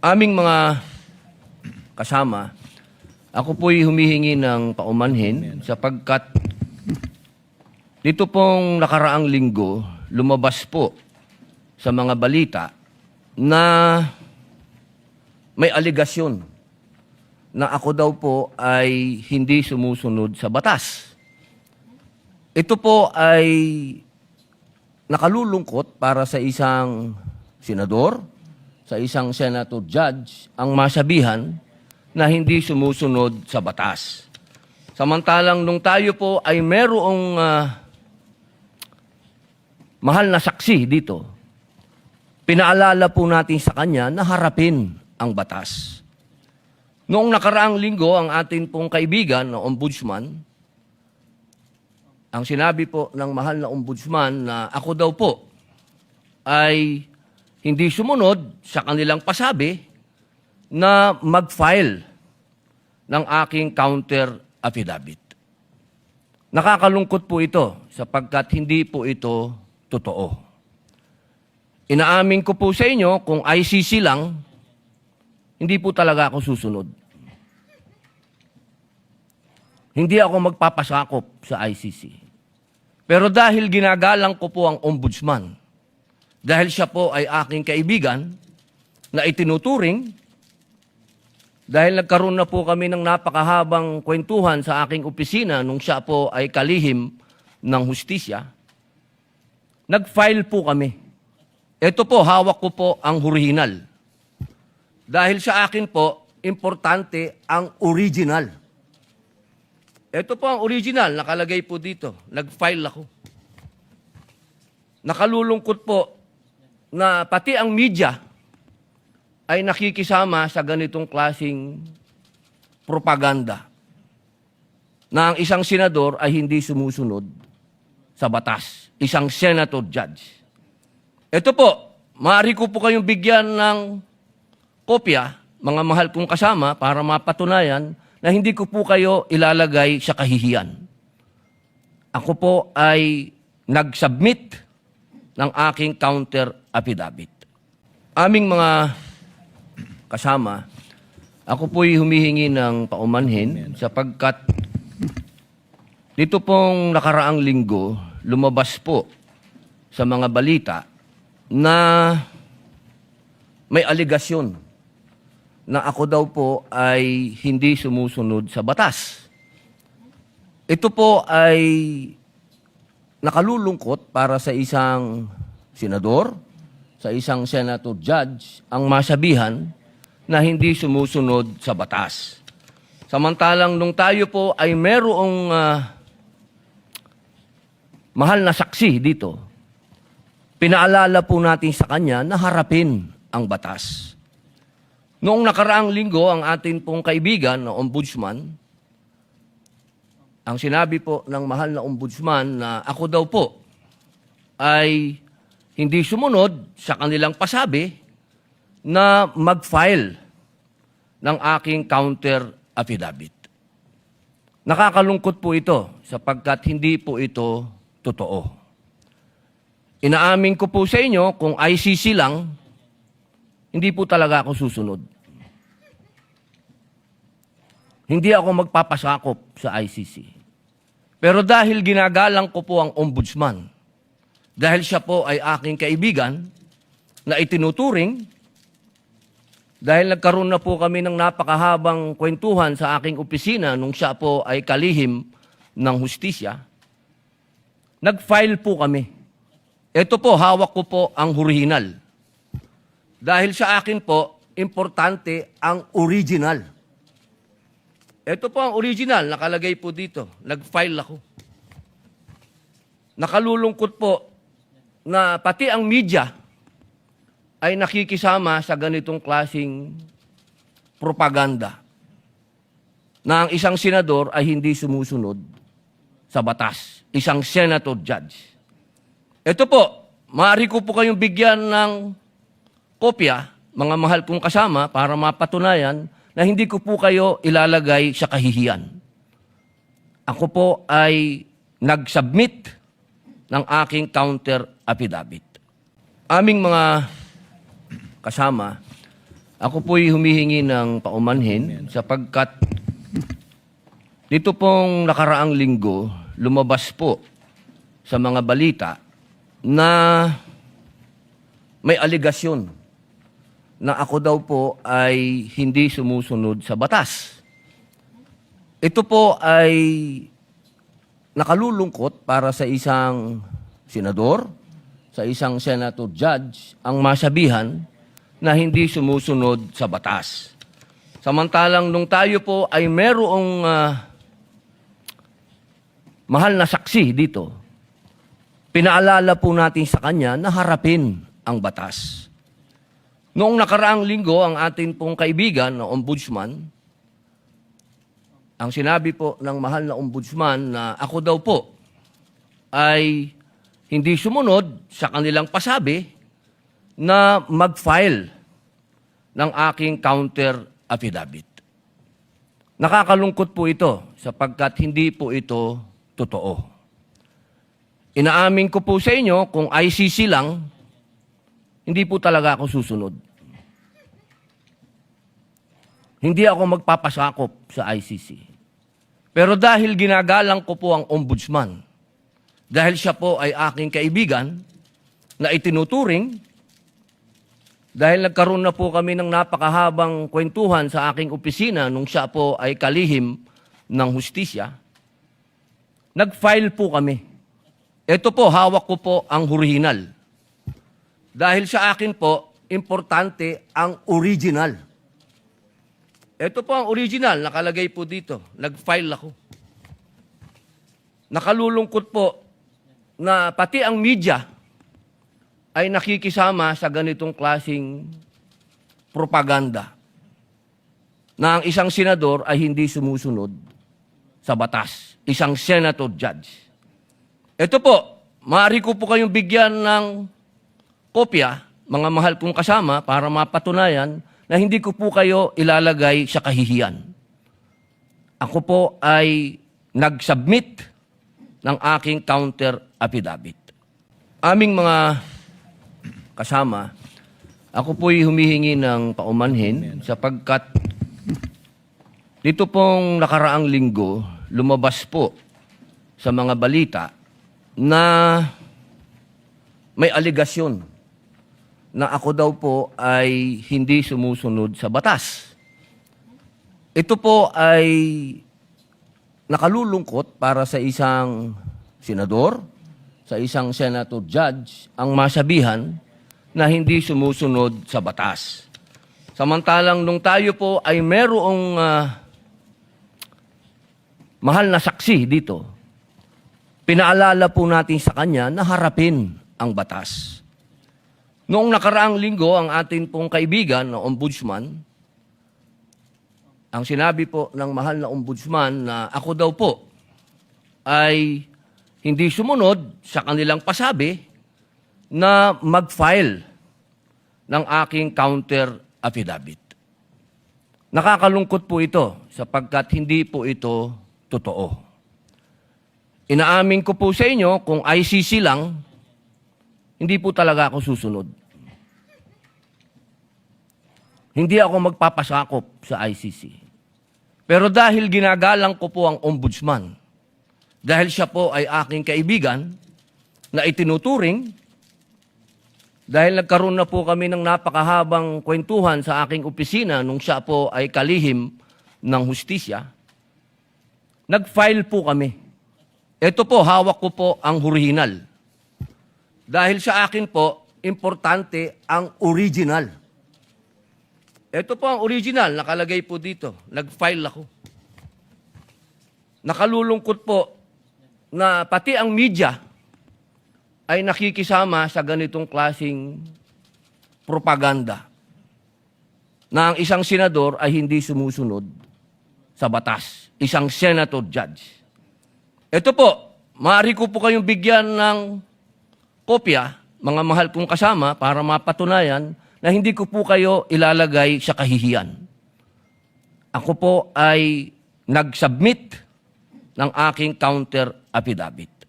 Aming mga kasama, ako po'y humihingi ng paumanhin sapagkat dito pong nakaraang linggo, lumabas po sa mga balita na may aligasyon na ako daw po ay hindi sumusunod sa batas. Ito po ay nakalulungkot para sa isang senador, sa isang senator judge, ang masabihan na hindi sumusunod sa batas. Samantalang nung tayo po ay merong mahal na saksi dito, pinaalala po natin sa kanya na harapin ang batas. Noong nakaraang linggo, ang atin pong kaibigan na ombudsman, ang sinabi po ng mahal na ombudsman na ako daw po ay hindi sumunod sa kanilang pasabi na mag-file ng aking counter affidavit. Nakakalungkot po ito sapagkat hindi po ito totoo. Inaamin ko po sa inyo kung ICC lang, hindi po talaga ako susunod. Hindi ako magpapasakop sa ICC. Pero dahil ginagalang ko po ang ombudsman, dahil siya po ay aking kaibigan na itinuturing, dahil nagkaroon na po kami ng napakahabang kwentuhan sa aking opisina nung siya po ay kalihim ng hustisya, nag-file po kami. Ito po, hawak ko po ang original. Dahil sa akin po, importante ang original. Ito po ang original, nakalagay po dito. Nag-file ako. Nakalulungkot po na pati ang media ay nakikisama sa ganitong klasing propaganda na ang isang senador ay hindi sumusunod sa batas. Isang senator judge. Ito po, maaari ko po kayong bigyan ng kopya, mga mahal kong kasama, para mapatunayan na hindi ko po kayo ilalagay sa kahihiyan. Ako po ay nag-submit ng aking counter affidavit. Aming mga kasama, ako po'y humihingi ng paumanhin sapagkat dito pong nakaraang linggo, lumabas po sa mga balita na may aligasyon na ako daw po ay hindi sumusunod sa batas. Ito po ay nakalulungkot para sa isang senador, sa isang senator judge, ang masabihan na hindi sumusunod sa batas. Samantalang nung tayo po ay merong mahal na saksi dito, pinaalala po natin sa kanya na harapin ang batas. Noong nakaraang linggo, ang atin pong kaibigan na ombudsman, ang sinabi po ng mahal na ombudsman na ako daw po ay hindi sumunod sa kanilang pasabi na mag-file ng aking counter affidavit. Nakakalungkot po ito sapagkat hindi po ito totoo. Inaamin ko po sa inyo kung ICC lang, hindi po talaga ako susunod. Hindi ako magpapasakop sa ICC. Pero dahil ginagalang ko po ang ombudsman, dahil siya po ay aking kaibigan na itinuturing, dahil nagkaroon na po kami ng napakahabang kwentuhan sa aking opisina nung siya po ay kalihim ng hustisya, nag-file po kami. Ito po, hawak ko po ang original. Dahil sa akin po, importante ang original. Ito po ang original, nakalagay po dito. Nag-file ako. Nakalulungkot po na pati ang media ay nakikisama sa ganitong klasing propaganda na ang isang senador ay hindi sumusunod sa batas. Isang senator judge. Ito po, maaari ko po kayong bigyan ng kopya, mga mahal kong kasama, para mapatunayan na hindi ko po kayo ilalagay sa kahihiyan. Ako po ay nag-submit ng aking counter affidavit. Aming mga kasama, Ako po'y humihingi ng paumanhin sapagkat dito pong nakaraang linggo, lumabas po sa mga balita na may aligasyon na ako daw po ay hindi sumusunod sa batas. Ito po ay nakalulungkot para sa isang senador, sa isang senator judge, ang masabihan na hindi sumusunod sa batas. Samantalang nung tayo po ay merong mahal na saksi dito, pinaalala po natin sa kanya na harapin ang batas. Noong nakaraang linggo, ang atin pong kaibigan na ombudsman, ang sinabi po ng mahal na ombudsman na ako daw po ay hindi sumunod sa kanilang pasabi na mag-file ng aking counter affidavit. Nakakalungkot po ito sapagkat hindi po ito totoo. Inaamin ko po sa inyo kung ICC lang, hindi po talaga ako susunod. Hindi ako magpapasakop sa ICC. Pero dahil ginagalang ko po ang ombudsman, dahil siya po ay aking kaibigan na itinuturing, dahil nagkaroon na po kami ng napakahabang kwentuhan sa aking opisina nung siya po ay kalihim ng hustisya, nag-file po kami. Ito po, hawak ko po ang original. Dahil sa akin po, importante ang original. Ito po ang original, nakalagay po dito. Nag-file ako. Nakalulungkot po na pati ang media ay nakikisama sa ganitong klasing propaganda na ang isang senador ay hindi sumusunod sa batas. Isang senator judge. Ito po, maaari ko po kayong bigyan ng kopya, mga mahal kong kasama, para mapatunayan na hindi ko po kayo ilalagay sa kahihiyan. Ako po ay nag-submit ng aking counter affidavit. Aming mga kasama, ako po'y humihingi ng paumanhin sapagkat dito pong nakaraang linggo, lumabas po sa mga balita na may aligasyon na ako daw po ay hindi sumusunod sa batas. Ito po ay nakalulungkot para sa isang senador, sa isang senator judge, ang masabihan na hindi sumusunod sa batas. Samantalang nung tayo po ay merong mahal na saksi dito, pinaalala po natin sa kanya na harapin ang batas. Noong nakaraang linggo, ang atin pong kaibigan na ombudsman, ang sinabi po ng mahal na ombudsman na ako daw po ay hindi sumunod sa kanilang pasabi na mag-file ng aking counter affidavit. Nakakalungkot po ito sapagkat hindi po ito totoo. Inaamin ko po sa inyo kung ICC lang, hindi po talaga ako susunod. Hindi ako magpapasakop sa ICC. Pero dahil ginagalang ko po ang ombudsman, dahil siya po ay aking kaibigan na itinuturing, dahil nagkaroon na po kami ng napakahabang kwentuhan sa aking opisina nung siya po ay kalihim ng hustisya, nag-file po kami. Ito po, hawak ko po ang original. Dahil sa akin po, importante ang original. Ito po ang original, nakalagay po dito. Nag-file ako. Nakalulungkot po na pati ang media ay nakikisama sa ganitong klasing propaganda na ang isang senador ay hindi sumusunod sa batas. Isang senator judge. Ito po, maaari ko po kayong bigyan ng kopya, mga mahal kong kasama, para mapatunayan na hindi ko po kayo ilalagay sa kahihiyan. Ako po ay nag-submit ng aking counter affidavit.